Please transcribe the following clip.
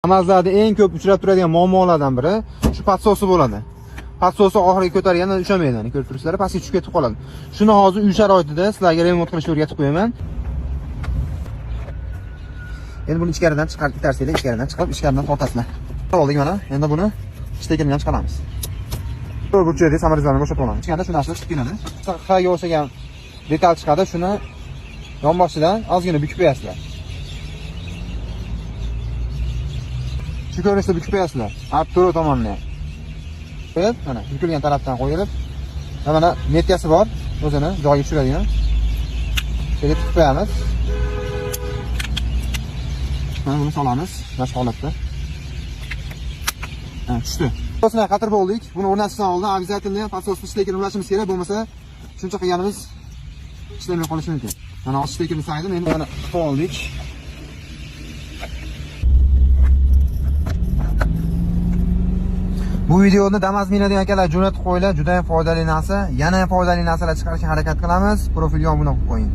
Namazlarda eng ko'p uchrab turadigan muammolardan biri shu patsosi bo'ladi. Patsosi oxiriga ko'targanda ushamaydi, ko'rib turibsizlar, pastga tushib ketib qoladi. Shuni hozir uy sharoitida sizlarga remont qilishni o'rgatib qo'yaman. Endi buni ichkaridan chiqarib itarsizlar, ichkaridan chiqib, ichkaridan tortasizlar. Oldik mana. Endi buni ishtagidan ham chiqaramiz. Bu burchakda samarizlarni bo'shatib olamiz. Ichkarida shu narsalar chiqib keladi. Xaga o'xshagan detal chiqadi, shuni yonboshidan ozgina bukib qo'yasizlar. Shu ko'rinishda bukib qo'yasizlar. To'g'ri tomonni. Qo'yib, mana bukilgan tarafdan qo'yilib, mana metkasi bor, o'zini joyiga tushiradigan. Shunday tutib qo'yamiz. Mana buni solamiz, mana holatda. Tushdi. Patosini qatirib oldik. Buni o'rnatishdan oldin обязательно patosni shtekini ulashimiz kerak, bo'lmasa shuncha qilganimiz ishlamay qolishi mumkin. Mana shtekini saydim, endi mana qilib oldik. Bu videoni Damas minadigan akalar jo'natib qo'yinglar, juda ham foydali narsa. Yana ham foydali narsalar chiqarishga harakat qilamiz. Profil yonini qo'ying.